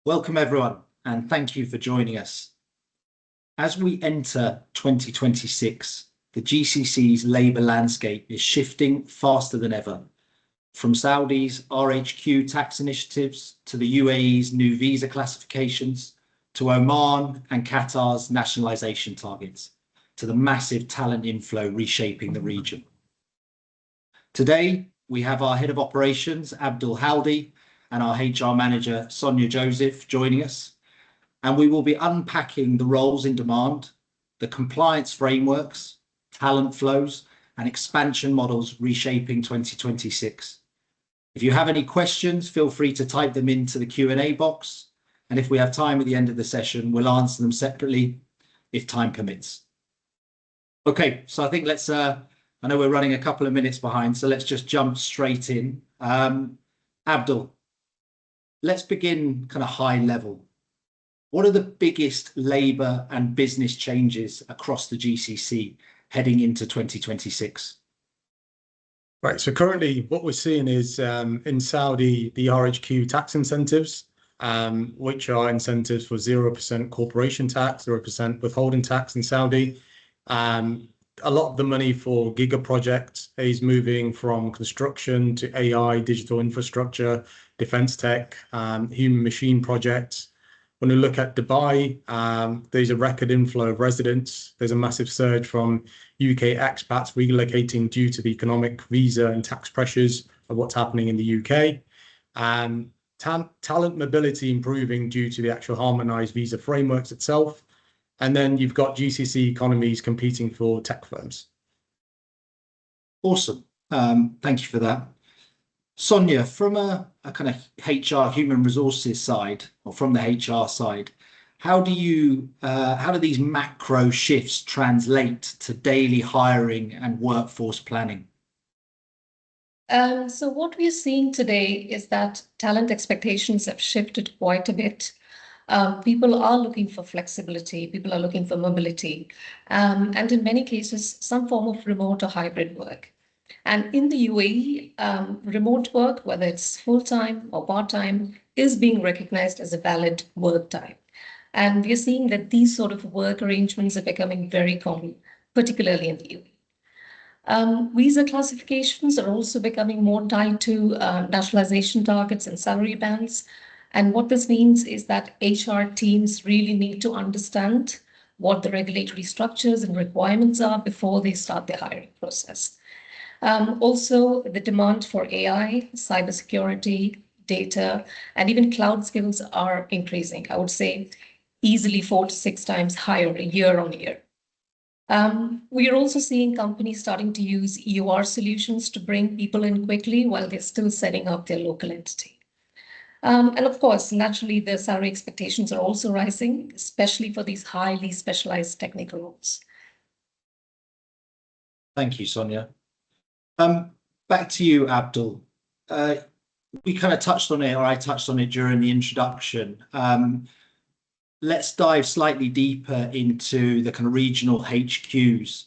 Welcome everyone, and thank you for joining us. As we enter 2026, the GCC's labour landscape is shifting faster than ever. From Saudi's RHQ tax initiatives to the UAE's new visa classifications, to Oman and Qatar's nationalisation targets, to the massive talent inflow reshaping the region. Today, we have our Head of Operations, Abdul Halday, and our HR Manager, Sonia joining us. And we will be unpacking the roles in demand, the compliance frameworks, talent flows, and expansion models reshaping 2026. If you have any questions, feel free to type them into the Q&A box. And if we have time at the end of the session, we'll answer them separately if time permits. Okay, so I think let's, I know we're running a couple of minutes behind, so let's just jump straight in. Abdul, let's begin kind of high level. What are the biggest labour and business changes across the GCC heading into 2026? Right, so currently what we're seeing is in Saudi, the RHQ tax incentives, which are incentives for 0% corporation tax, 0% withholding tax in Saudi. A lot of the money for giga projects is moving from construction to AI, digital infrastructure, defense tech, human machine projects. When we look at Dubai, there's a record inflow of residents. There's a massive surge from UK expats relocating due to the economic visa and tax pressures of what's happening in the UK. Talent mobility improving due to the actual harmonized visa frameworks itself. And then you've got GCC economies competing for tech firms. Awesome. Thank you for that. Sonia, from a kind of HR human resources side, or from the HR side, how do these macro shifts translate to daily hiring and workforce planning? So what we're seeing today is that talent expectations have shifted quite a bit. People are looking for flexibility, people are looking for mobility, and in many cases, some form of remote or hybrid work. And in the UAE, remote work, whether it's full-time or part-time, is being recognized as a valid work type. And we're seeing that these sort of work arrangements are becoming very common, particularly in the UAE. Visa classifications are also becoming more tied to nationalisation targets and salary bands. And what this means is that HR teams really need to understand what the regulatory structures and requirements are before they start their hiring process. Also, the demand for AI, cybersecurity, data, and even cloud skills are increasing. I would say easily 4 to 6 times higher year on year. We are also seeing companies starting to use EOR solutions to bring people in quickly while they're still setting up their local entity. And of course, naturally, the salary expectations are also rising, especially for these highly specialized technical roles. Thank you, Sonia. Back to you, Abdul. We kind of touched on it, or I touched on it during the introduction. Let's dive slightly deeper into the kind of regional HQs.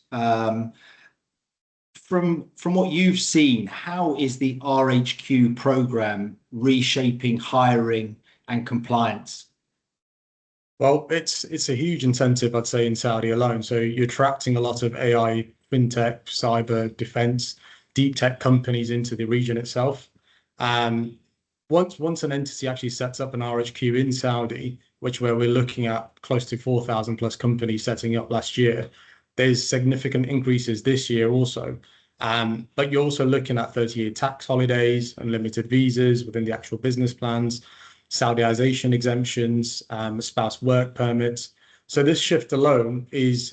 From what you've seen, how is the RHQ program reshaping hiring and compliance? Well, it's a huge incentive, I'd say, in Saudi alone. So you're attracting a lot of AI, fintech, cyber, defense, deep tech companies into the region itself. Once an entity actually sets up an RHQ in Saudi, where we're looking at close to 4,000 plus companies setting up last year, there's significant increases this year also. But you're also looking at 30-year tax holidays, unlimited visas within the actual business plans, Saudization exemptions, spouse work permits. So this shift alone it's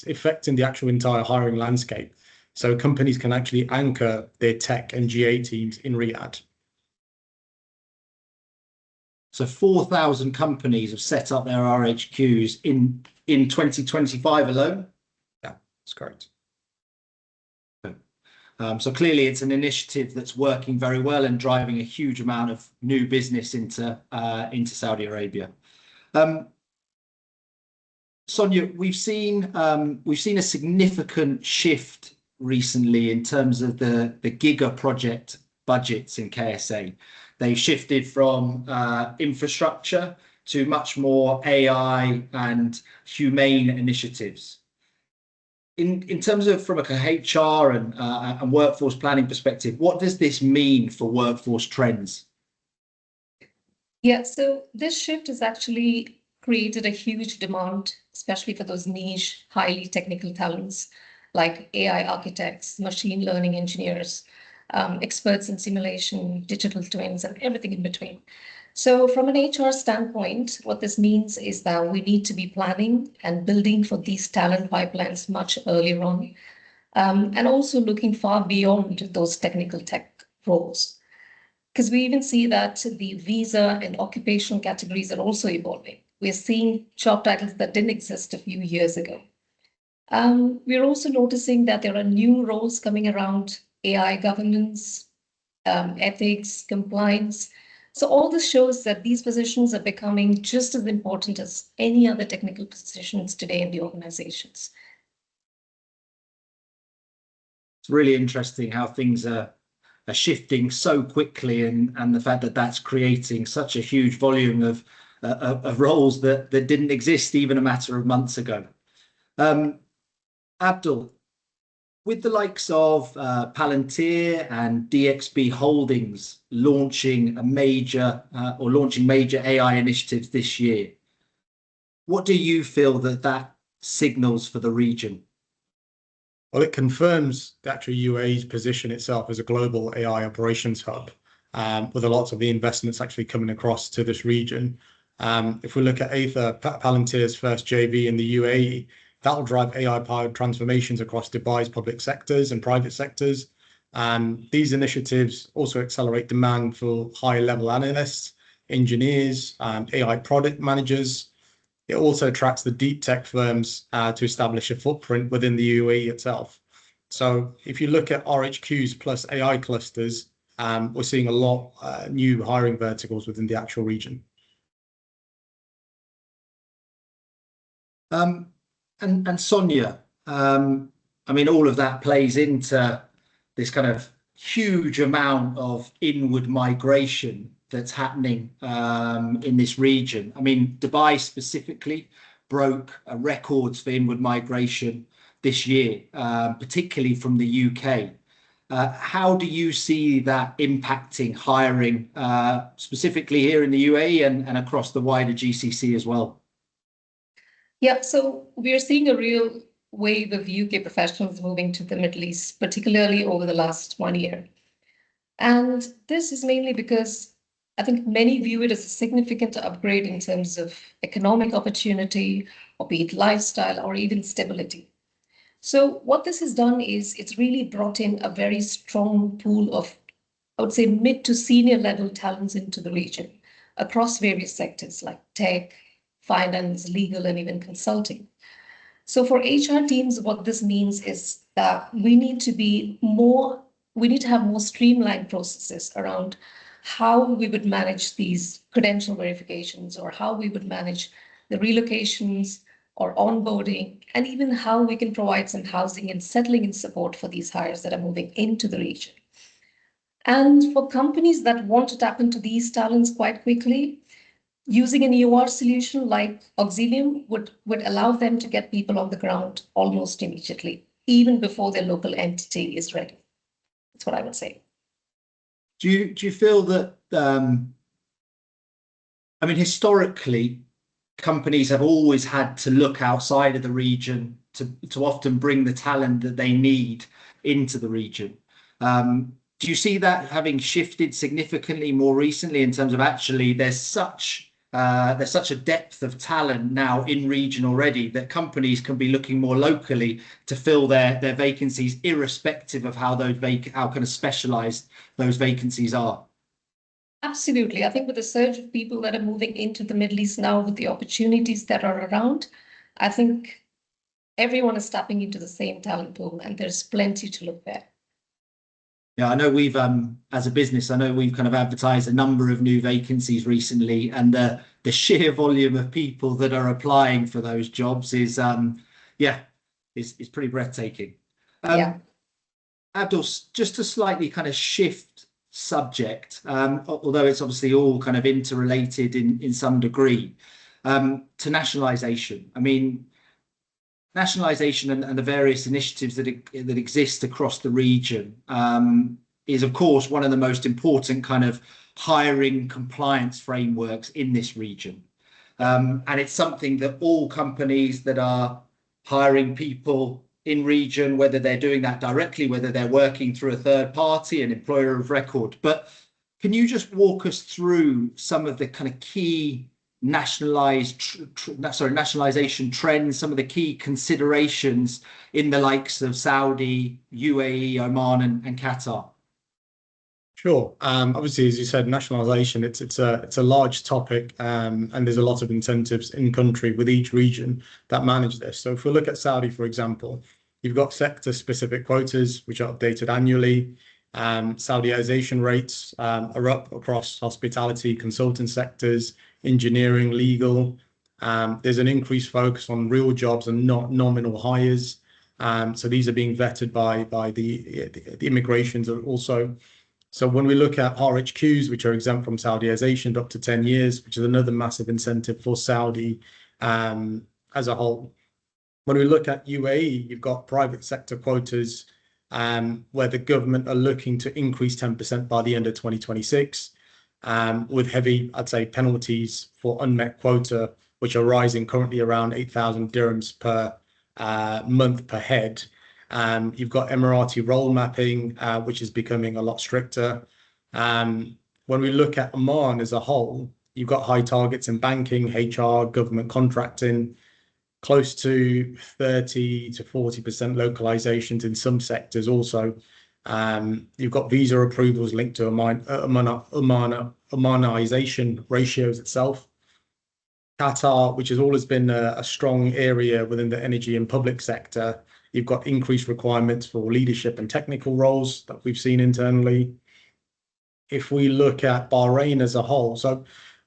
affecting the actual entire hiring landscape. So companies can actually anchor their tech and GA teams in Riyadh. So 4,000 companies have set up their RHQs in 2025 alone? Yeah, that's correct. So clearly it's an initiative that's working very well and driving a huge amount of new business into Saudi Arabia. Sonia, we've seen a significant shift recently in terms of the giga project budgets in KSA. They shifted from infrastructure to much more AI and humane initiatives. In terms of from a HR and workforce planning perspective, what does this mean for workforce trends? Yeah, so this shift has actually created a huge demand, especially for those niche, highly technical talents like AI architects, machine learning engineers, experts in simulation, digital twins, and everything in between. So from an HR standpoint, what this means is that we need to be planning and building for these talent pipelines much earlier on, and also looking far beyond those technical tech roles. Because we even see that the visa and occupational categories are also evolving. We're seeing job titles that didn't exist a few years ago. We're also noticing that there are new roles coming around AI governance, ethics, compliance. So all this shows that these positions are becoming just as important as any other technical positions today in the organizations. It's really interesting how things are shifting so quickly, and the fact that that's creating such a huge volume of roles that didn't exist even a matter of months ago. Abdul, with the likes of Palantir and DXB Holdings launching major AI initiatives this year, what do you feel that signals for the region? Well, it confirms the actual UAE's position itself as a global AI operations hub, with a lot of the investments actually coming across to this region. If we look at Aether, Palantir's first JV in the UAE, that will drive AI-powered transformations across Dubai's public sectors and private sectors. These initiatives also accelerate demand for high-level analysts, engineers, AI product managers. It also attracts the deep tech firms to establish a footprint within the UAE itself. So if you look at RHQs plus AI clusters, we're seeing a lot new hiring verticals within the actual region. And Sonia, I mean, all of that plays into this kind of huge amount of inward migration that's happening in this region. I mean, Dubai specifically broke records for inward migration this year, particularly from the UK. How do you see that impacting hiring, specifically here in the UAE and across the wider GCC as well? Yeah, so we're seeing a real wave of UK professionals moving to the Middle East, particularly over the last 1 year. And this is mainly because I think many view it as a significant upgrade in terms of economic opportunity, or be it lifestyle or even stability. So what this has done is it's really brought in a very strong pool of, I would say, mid to senior level talents into the region across various sectors like tech, finance, legal, and even consulting. So for HR teams, what this means is that we need to have more streamlined processes around how we would manage these credential verifications, or how we would manage the relocations or onboarding, and even how we can provide some housing and settling in support for these hires that are moving into the region. And for companies that want to tap into these talents quite quickly, using an EOR solution like Auxilium would allow them to get people on the ground almost immediately, even before their local entity is ready. That's what I would say. Do you feel that, I mean, historically, companies have always had to look outside of the region to often bring the talent that they need into the region. Do you see that having shifted significantly more recently in terms of actually there's such a depth of talent now in region already that companies can be looking more locally to fill their vacancies, irrespective of how how kind of specialized those vacancies are? Absolutely. I think with the surge of people that are moving into the Middle East now, with the opportunities that are around, I think everyone is tapping into the same talent pool, and there's plenty to look there. Yeah, I know we've, as a business, I know we've kind of advertised a number of new vacancies recently, and the sheer volume of people that are applying for those jobs is pretty breathtaking. Yeah. Abdul, just to slightly kind of shift subject, although it's obviously all kind of interrelated in some degree, to nationalisation. I mean, nationalisation and the various initiatives that exist across the region is, of course, one of the most important kind of hiring compliance frameworks in this region. And it's something that all companies that are hiring people in region, whether they're doing that directly, whether they're working through a third party, an employer of record. But can you just walk us through some of the kind of key nationalisation trends, some of the key considerations in the likes of Saudi, UAE, Oman, and Qatar? Sure. Obviously, as you said, nationalisation, it's a large topic, and there's a lot of incentives in country with each region that manage this. So if we look at Saudi, for example, you've got sector-specific quotas, which are updated annually. Saudiization rates are up across hospitality, consultant sectors, engineering, legal. There's an increased focus on real jobs and not nominal hires. So these are being vetted by the immigrations also. So when we look at RHQs, which are exempt from Saudiization up to 10 years, which is another massive incentive for Saudi as a whole. When we look at UAE, you've got private sector quotas where the government are looking to increase 10% by the end of 2026, with heavy, I'd say, penalties for unmet quota, which are rising currently around 8,000 dirhams per month per head. You've got Emirati role mapping, which is becoming a lot stricter. When we look at Oman as a whole, you've got high targets in banking, HR, government contracting, close to 30 to 40% localizations in some sectors also. You've got visa approvals linked to Omanization ratios itself. Qatar, which has always been a strong area within the energy and public sector, you've got increased requirements for leadership and technical roles that we've seen internally. If we look at Bahrain as a whole, so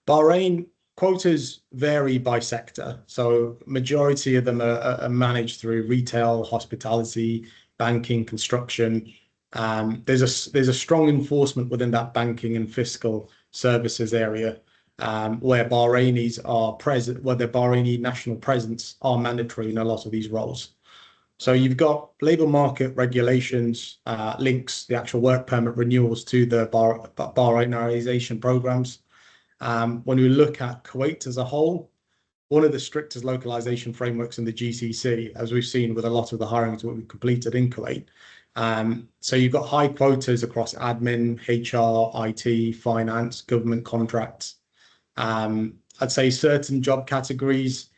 Bahrain quotas vary by sector. So majority of them are managed through retail, hospitality, banking, construction. There's a strong enforcement within that banking and fiscal services area, where Bahrainis are present, where the Bahraini national presence are mandatory in a lot of these roles. So you've got labour market regulations, links the actual work permit renewals to the Bahrainisation programs. When we look at Kuwait as a whole, one of the strictest localization frameworks in the GCC, as we've seen with a lot of the hirings that we've completed in Kuwait. So you've got high quotas across admin, HR, IT, finance, government contracts. I'd say certain job categories,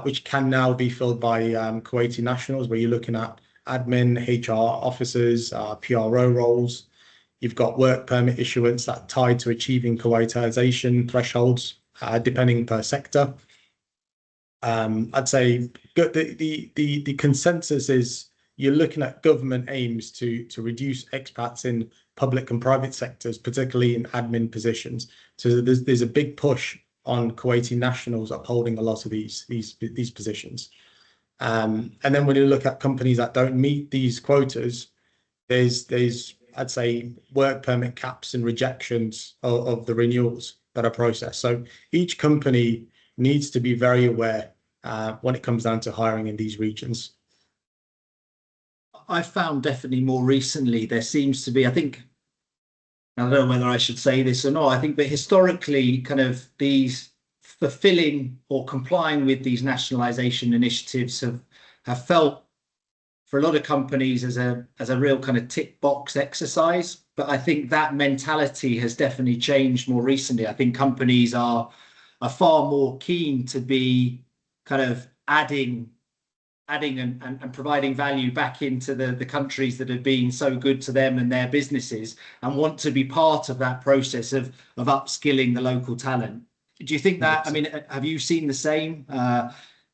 which can now be filled by Kuwaiti nationals, where you're looking at admin, HR officers, PRO roles. You've got work permit issuance that tied to achieving Kuwaitization thresholds, depending per sector. I'd say the consensus is you're looking at government aims to reduce expats in public and private sectors, particularly in admin positions. So there's a big push on Kuwaiti nationals upholding a lot of these positions. And then when you look at companies that don't meet these quotas, there's I'd say work permit caps and rejections of the renewals that are processed. So each company needs to be very aware when it comes down to hiring in these regions. I found definitely more recently there seems to be, I think, I don't know whether I should say this or not, I think, but historically, kind of these fulfilling or complying with these nationalisation initiatives have felt for a lot of companies as a real kind of tick box exercise. But I think that mentality has definitely changed more recently. I think companies are far more keen to be kind of adding and providing value back into the countries that have been so good to them and their businesses, and want to be part of that process of upskilling the local talent. Do you think that, I mean, have you seen the same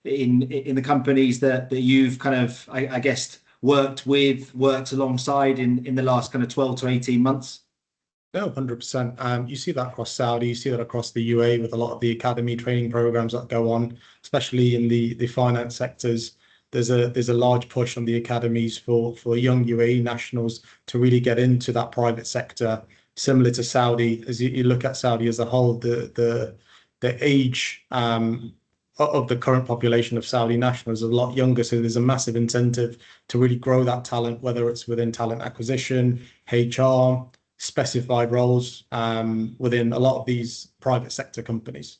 in the companies that you've kind of, I guess, worked alongside in the last kind of 12 to 18 months? No, 100%. You see that across Saudi, you see that across the UAE with a lot of the academy training programs that go on, especially in the finance sectors. There's a large push on the academies for young UAE nationals to really get into that private sector, similar to Saudi. As you look at Saudi as a whole, the age of the current population of Saudi nationals is a lot younger, so there's a massive incentive to really grow that talent, whether it's within talent acquisition, HR, specified roles within a lot of these private sector companies.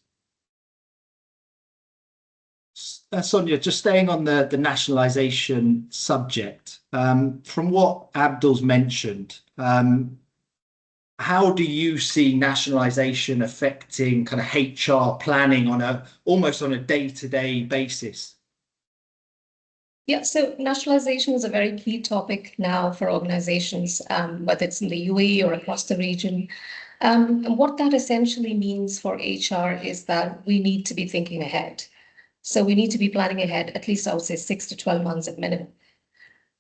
Sonia, just staying on the nationalisation subject, from what Abdul's mentioned, how do you see nationalisation affecting kind of HR planning on almost on a day-to-day basis? Yeah, so nationalisation is a very key topic now for organisations, whether it's in the UAE or across the region. And what that essentially means for HR is that we need to be thinking ahead. So we need to be planning ahead, at least I would say 6 to 12 months at minimum.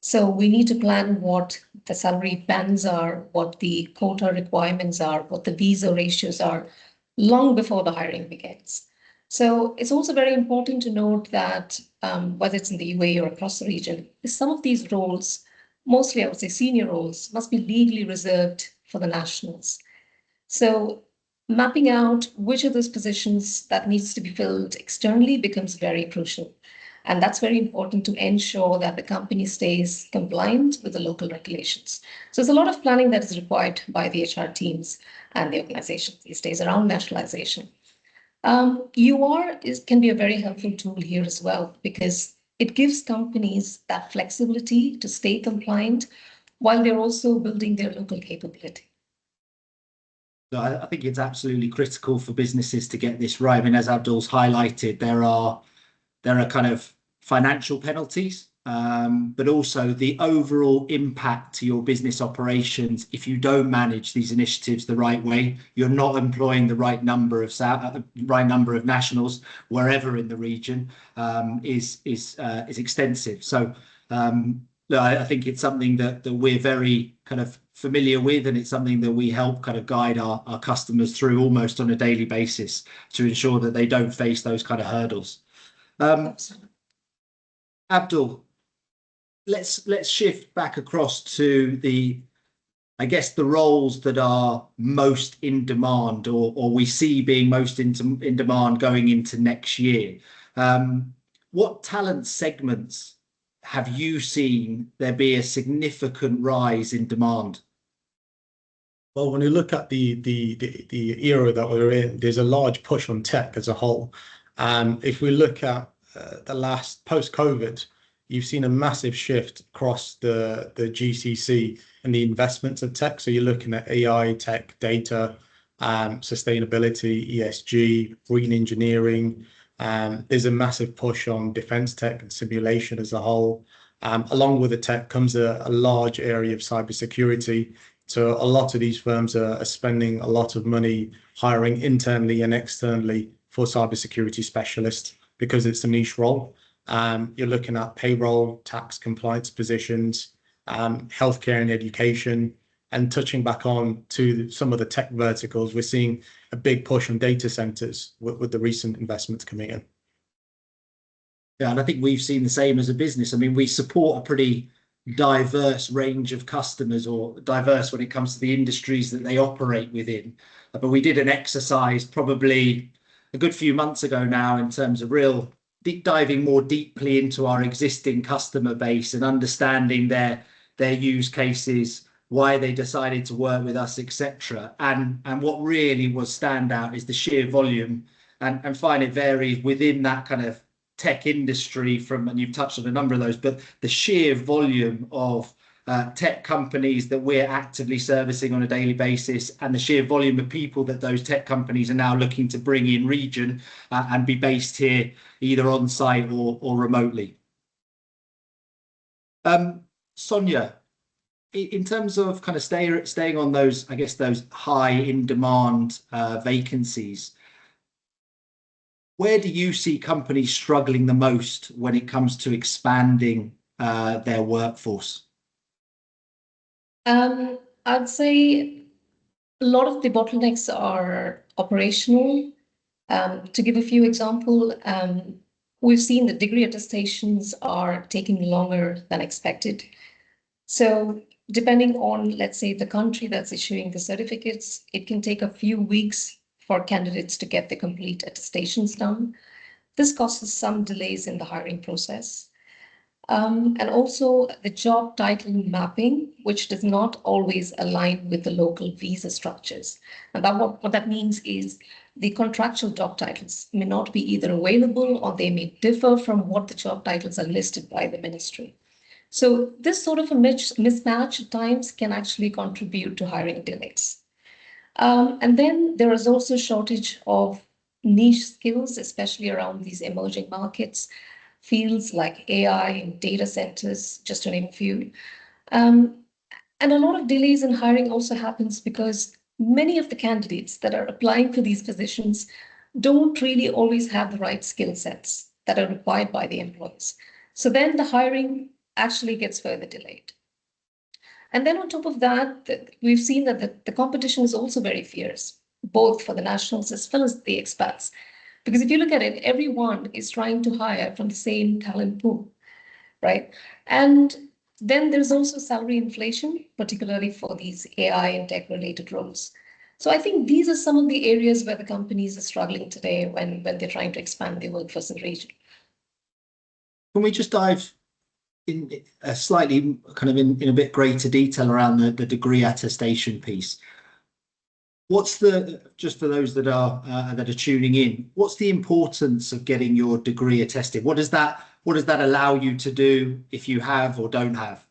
So we need to plan what the salary bands are, what the quota requirements are, what the visa ratios are, long before the hiring begins. So it's also very important to note that whether it's in the UAE or across the region, some of these roles, mostly I would say senior roles, must be legally reserved for the nationals. So mapping out which of those positions that needs to be filled externally becomes very crucial. And that's very important to ensure that the company stays compliant with the local regulations. So there's a lot of planning that is required by the HR teams and the organization these days around nationalization. UR can be a very helpful tool here as well, because it gives companies that flexibility to stay compliant while they're also building their local capability. I think it's absolutely critical for businesses to get this right. I mean, as Abdul's highlighted, there are kind of financial penalties, but also the overall impact to your business operations. If you don't manage these initiatives the right way, you're not employing the right number of nationals wherever in the region, is extensive. So I think it's something that we're very kind of familiar with, and it's something that we help kind of guide our customers through almost on a daily basis to ensure that they don't face those kind of hurdles. Abdul, let's shift back across to I guess the roles that are most in demand, or we see being most in demand going into next year. What talent segments have you seen there be a significant rise in demand? Well, when you look at the era that we're in, there's a large push on tech as a whole. If we look at the last post-COVID, you've seen a massive shift across the GCC and the investments of tech. So you're looking at AI, tech, data, sustainability, ESG, green engineering. There's a massive push on defense tech and simulation as a whole. Along with the tech comes a large area of cybersecurity. So a lot of these firms are spending a lot of money hiring internally and externally for cybersecurity specialists, because it's a niche role. You're looking at payroll, tax compliance positions, healthcare and education, and touching back on to some of the tech verticals, we're seeing a big push on data centers with the recent investments coming in. Yeah, and I think we've seen the same as a business. I mean, we support a pretty diverse range of customers, or diverse when it comes to the industries that they operate within. But we did an exercise probably a good few months ago now in terms of real diving more deeply into our existing customer base and understanding their use cases, why they decided to work with us, etc. And what really was standout is the sheer volume, and find it varies within that kind of tech industry and you've touched on a number of those, but the sheer volume of tech companies that we're actively servicing on a daily basis, and the sheer volume of people that those tech companies are now looking to bring in region and be based here either on site or remotely. Sonia, in terms of kind of staying on those, I guess, those high in demand vacancies, where do you see companies struggling the most when it comes to expanding their workforce? I'd say a lot of the bottlenecks are operational. To give a few examples, we've seen the degree attestations are taking longer than expected. So depending on, let's say, the country that's issuing the certificates, it can take a few weeks for candidates to get the complete attestations done. This causes some delays in the hiring process. And also the job title mapping, which does not always align with the local visa structures. And what that means is the contractual job titles may not be either available or they may differ from what the job titles are listed by the ministry. So this sort of a mismatch at times can actually contribute to hiring delays. And then there is also shortage of niche skills, especially around these emerging markets, fields like AI and data centers, just to name a few. And a lot of delays in hiring also happens because many of the candidates that are applying for these positions don't really always have the right skill sets that are required by the employers. So then the hiring actually gets further delayed. And then on top of that, we've seen that the competition is also very fierce, both for the nationals as well as the expats. Because if you look at it, everyone is trying to hire from the same talent pool, right? And then there's also salary inflation, particularly for these AI and tech related roles. So I think these are some of the areas where the companies are struggling today when they're trying to expand their workforce in the region. Can we just dive in a slightly kind of in a bit greater detail around the degree attestation piece? What's just for those that are tuning in, what's the importance of getting your degree attested? What does that allow you to do if you have or don't have?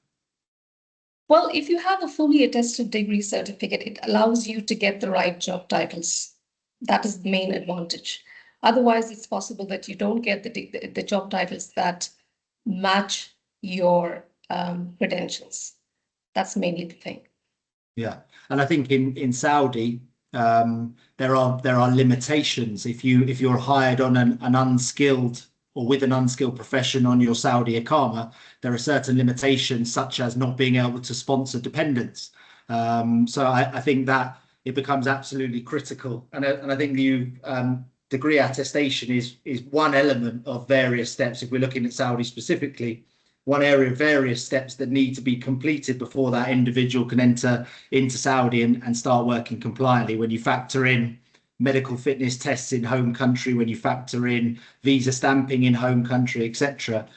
Well, if you have a fully attested degree certificate, it allows you to get the right job titles. That is the main advantage. Otherwise, it's possible that you don't get the job titles that match your credentials. That's mainly the thing. Yeah, and I think in Saudi, there are limitations. If you're hired on an unskilled or with an unskilled profession on your Saudi Iqama, there are certain limitations such as not being able to sponsor dependents. So I think that it becomes absolutely critical, and I think the degree attestation is one element of various steps. If we're looking at Saudi specifically, one area of various steps that need to be completed before that individual can enter into Saudi and start working compliantly. When you factor in medical fitness tests in home country, when you factor in visa stamping in home country, etc.,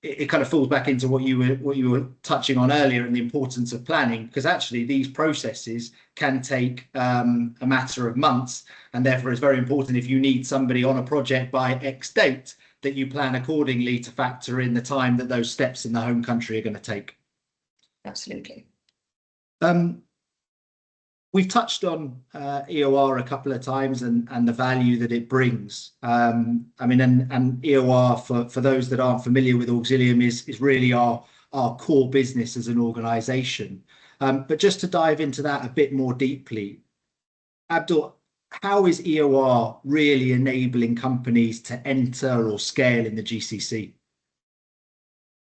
it kind of falls back into what you were touching on earlier and the importance of planning, because actually these processes can take a matter of months, and therefore it's very important, if you need somebody on a project by X date, that you plan accordingly to factor in the time that those steps in the home country are going to take. Absolutely. We've touched on EOR a couple of times and the value that it brings. I mean, and EOR, for those that aren't familiar with Auxilium, is really our core business as an organisation. But just to dive into that a bit more deeply, Abdul, how is EOR really enabling companies to enter or scale in the GCC?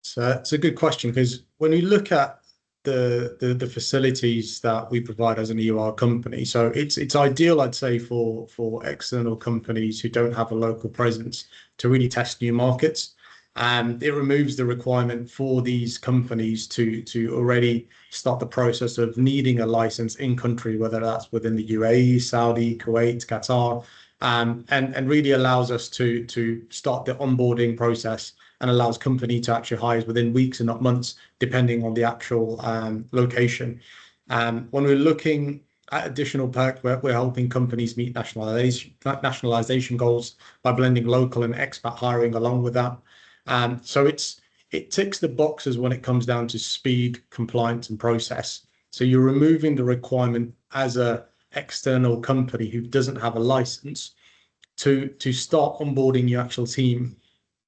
So it's a good question, because when you look at the facilities that we provide as an EOR company, so it's ideal, I'd say, for external companies who don't have a local presence to really test new markets. And it removes the requirement for these companies to already start the process of needing a license in country, whether that's within the UAE, Saudi, Kuwait, Qatar, and really allows us to start the onboarding process and allows company to actually hire within weeks and not months, depending on the actual location. When we're looking at additional perks, we're helping companies meet nationalisation goals by blending local and expat hiring along with that. So it ticks the boxes when it comes down to speed, compliance, and process. So you're removing the requirement as a external company who doesn't have a license to start onboarding your actual team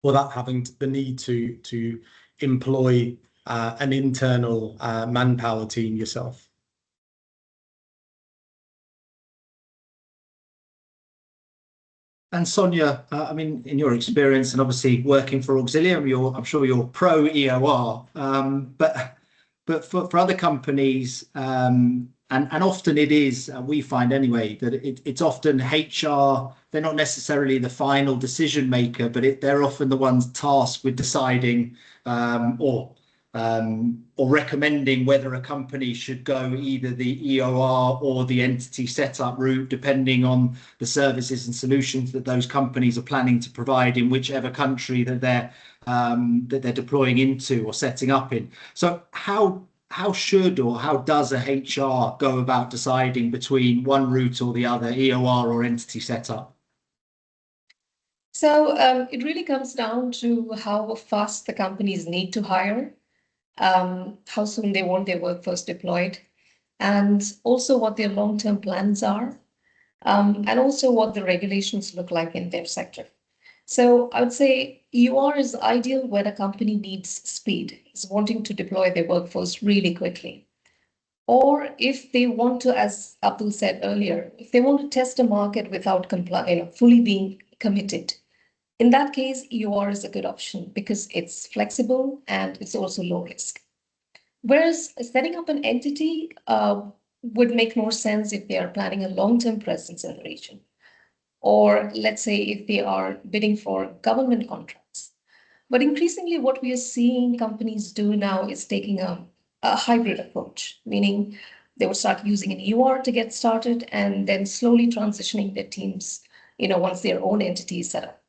without having the need to employ an internal manpower team yourself. And Sonia, I mean, in your experience and obviously working for Auxilium, I'm sure you're pro EOR, but for other companies, and often it is, we find anyway, that it's often HR, they're not necessarily the final decision maker, but they're often the ones tasked with deciding or or recommending whether a company should go either the EOR or the entity setup route, depending on the services and solutions that those companies are planning to provide in whichever country that they're deploying into or setting up in. So how should or how does a HR go about deciding between one route or the other, EOR or entity setup? So it really comes down to how fast the companies need to hire, how soon they want their workforce deployed, and also what their long-term plans are, and also what the regulations look like in their sector. So I would say EOR is ideal when a company needs speed, is wanting to deploy their workforce really quickly. Or if they want to, as Abdul said earlier, if they want to test a market without fully being committed, in that case, EOR is a good option because it's flexible and it's also low risk. Whereas setting up an entity would make more sense if they are planning a long-term presence in the region. Or let's say if they are bidding for government contracts. But increasingly, what we are seeing companies do now is taking a hybrid approach, meaning they will start using an EOR to get started and then slowly transitioning their teams, once their own entity is set up.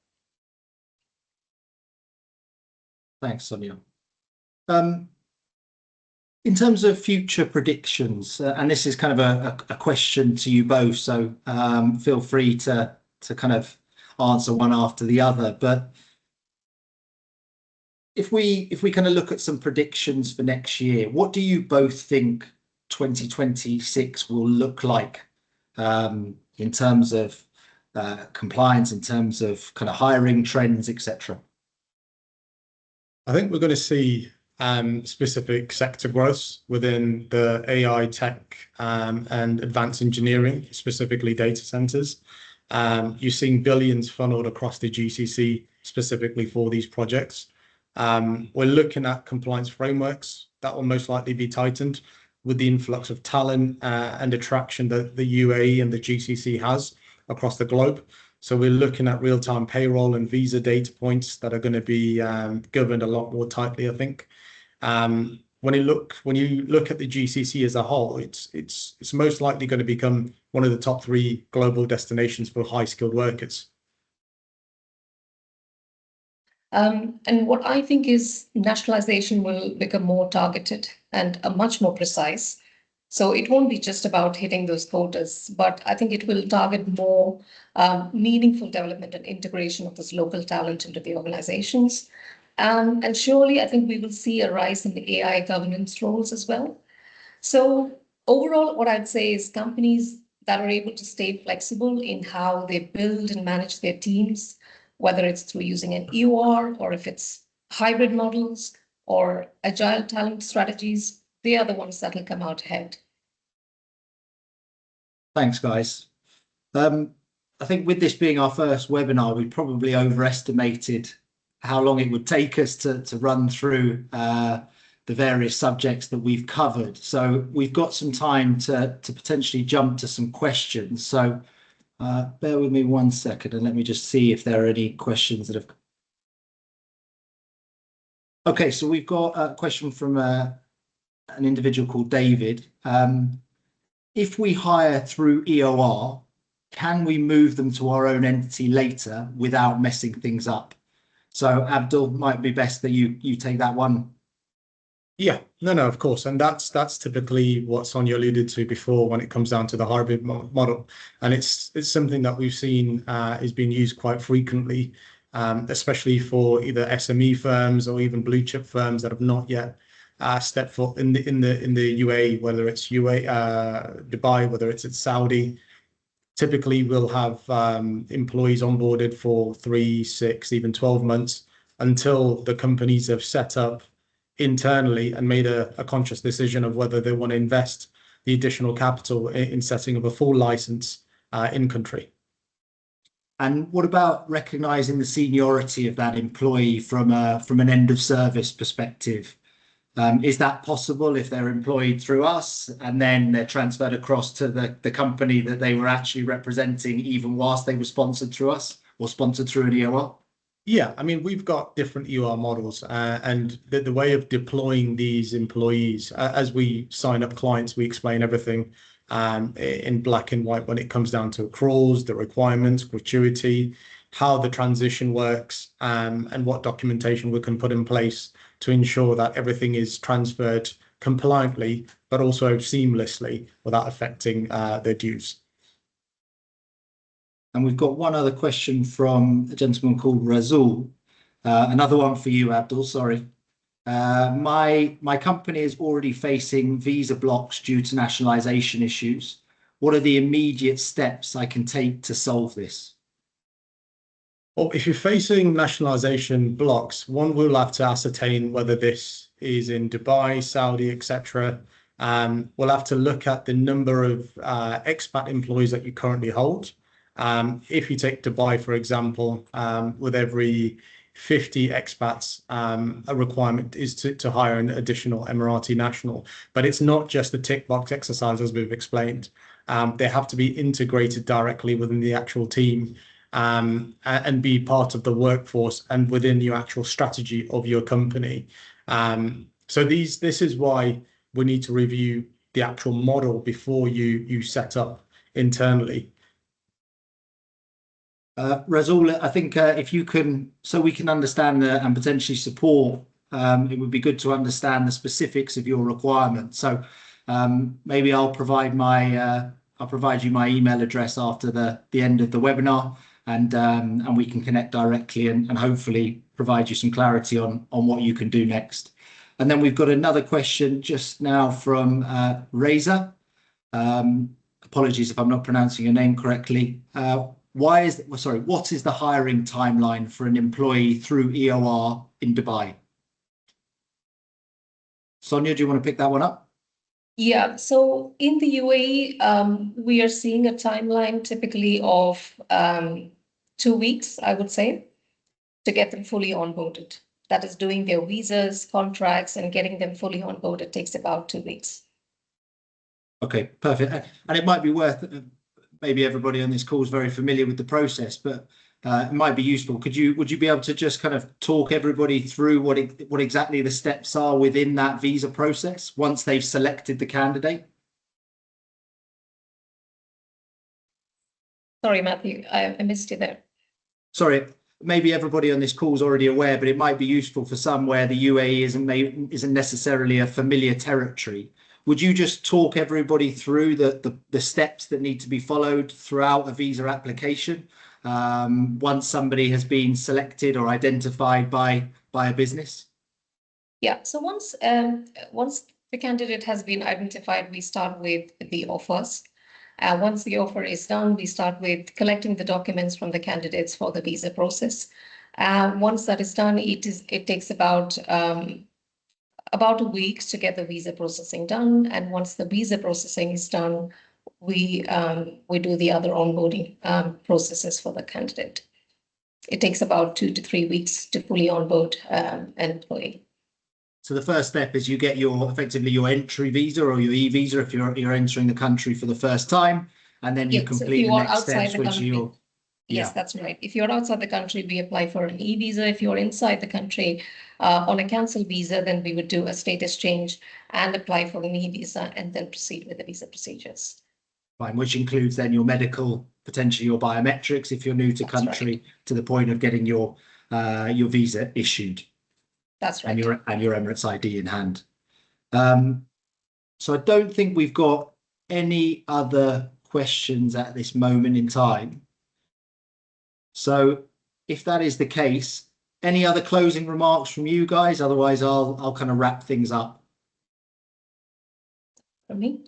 Thanks, Sonia. In terms of future predictions, and this is kind of a question to you both, so feel free to kind of answer one after the other. But if we kind of look at some predictions for next year, what do you both think 2026 will look like in terms of compliance, in terms of kind of hiring trends, etc.? I think we're going to see specific sector growth within the AI tech and advanced engineering, specifically data centers. You're seeing billions funneled across the GCC specifically for these projects. We're looking at compliance frameworks that will most likely be tightened with the influx of talent and attraction that the UAE and the GCC has across the globe. So we're looking at real-time payroll and visa data points that are going to be governed a lot more tightly, I think. When you look at the GCC as a whole, it's most likely going to become one of the top 3 global destinations for high-skilled workers. And what I think is nationalisation will become more targeted and much more precise. So it won't be just about hitting those quotas, but I think it will target more meaningful development and integration of this local talent into the organizations. And surely, I think we will see a rise in the AI governance roles as well. So overall, what I'd say is companies that are able to stay flexible in how they build and manage their teams, whether it's through using an EOR or if it's hybrid models or agile talent strategies, they are the ones that will come out ahead. Thanks, guys. I think with this being our first webinar, we probably overestimated how long it would take us to run through the various subjects that we've covered. So we've got some time to potentially jump to some questions. So bear with me 1 second and let me just see if there are any questions that have. Okay, so we've got a question from an individual called David. If we hire through EOR, can we move them to our own entity later without messing things up? So Abdul, might be best that you take that one. Yeah, no, of course. And that's typically what Sonia alluded to before when it comes down to the hybrid model. And it's something that we've seen is being used quite frequently, especially for either SME firms or even blue chip firms that have not yet stepped foot in the UAE, whether it's Dubai, whether it's Saudi. Typically, we'll have employees onboarded for 3, 6, even 12 months until the companies have set up internally and made a conscious decision of whether they want to invest the additional capital in setting up a full license in country. And what about recognizing the seniority of that employee from an end of service perspective? Is that possible if they're employed through us and then they're transferred across to the company that they were actually representing even whilst they were sponsored through us or sponsored through an EOR? Yeah, I mean, we've got different UR models and the way of deploying these employees, as we sign up clients, we explain everything in black and white when it comes down to accruals, the requirements, gratuity, how the transition works, and what documentation we can put in place to ensure that everything is transferred compliantly, but also seamlessly without affecting their dues. And we've got one other question from a gentleman called Razul. Another one for you, Abdul, sorry. My company is already facing visa blocks due to nationalisation issues. What are the immediate steps I can take to solve this? Well, if you're facing nationalisation blocks, one will have to ascertain whether this is in Dubai, Saudi, etc. We'll have to look at the number of expat employees that you currently hold. If you take Dubai, for example, with every 50 expats, a requirement is to hire an additional Emirati national. But it's not just the tick box exercise, as we've explained. They have to be integrated directly within the actual team and be part of the workforce and within your actual strategy of your company. So this is why we need to review the actual model before you set up internally. Razul, I think if you can, so we can understand and potentially support, it would be good to understand the specifics of your requirements. So maybe I'll provide you my email address after the end of the webinar, and we can connect directly and hopefully provide you some clarity on what you can do next. And then we've got another question just now from Reza. Apologies if I'm not pronouncing your name correctly. What is the hiring timeline for an employee through EOR in Dubai? Sonia, do you want to pick that one up? Yeah, so in the UAE, we are seeing a timeline typically of 2 weeks, I would say, to get them fully onboarded. That is doing their visas, contracts, and getting them fully onboarded takes about 2 weeks. Okay, perfect. And it might be worth, maybe everybody on this call is very familiar with the process, but it might be useful. Would you be able to just kind of talk everybody through what exactly the steps are within that visa process once they've selected the candidate? Sorry, Matthew, I missed you there. Sorry, maybe everybody on this call is already aware, but it might be useful for some where the UAE isn't necessarily a familiar territory. Would you just talk everybody through the steps that need to be followed throughout a visa application once somebody has been selected or identified by a business? Yeah, so once the candidate has been identified, we start with the offers. Once the offer is done, we start with collecting the documents from the candidates for the visa process. Once that is done, it takes about a week to get the visa processing done. And once the visa processing is done, we do the other onboarding processes for the candidate. It takes about 2 to 3 weeks to fully onboard an employee. So the first step is you get effectively your entry visa or your e-visa if you're entering the country for the first time, and then you complete the next steps, which you're. Yes, that's right. If you're outside the country, we apply for an e-visa. If you're inside the country on a cancel visa, then we would do a status change and apply for an e-visa and then proceed with the visa procedures. Fine, which includes then your medical, potentially your biometrics if you're new to country, to the point of getting your visa issued. That's right. And your Emirates ID in hand. So I don't think we've got any other questions at this moment in time. So if that is the case, any other closing remarks from you guys? Otherwise, I'll kind of wrap things up. From me?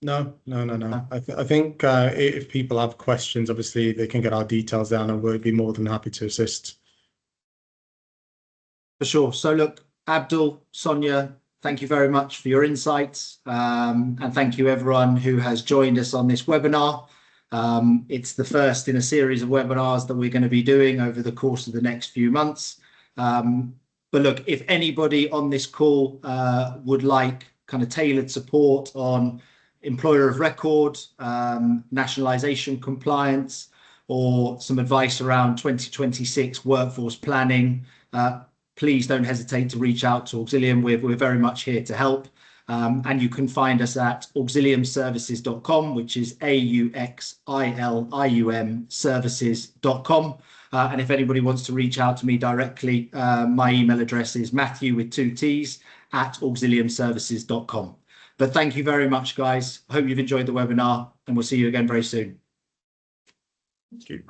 No. I think if people have questions, obviously they can get our details down and we'll be more than happy to assist. For sure. So look, Abdul, Sonia, thank you very much for your insights. And thank you everyone who has joined us on this webinar. It's the first in a series of webinars that we're going to be doing over the course of the next few months. But look, if anybody on this call would like kind of tailored support on employer of record, nationalisation compliance, or some advice around 2026 workforce planning, please don't hesitate to reach out to Auxilium. We're very much here to help. And you can find us at auxiliumservices.com, which is AUXILIUM services.com. And if anybody wants to reach out to me directly, my email address is Matthew with 2 T's at auxiliumservices.com. But thank you very much, guys. I hope you've enjoyed the webinar, and we'll see you again very soon. Thank you.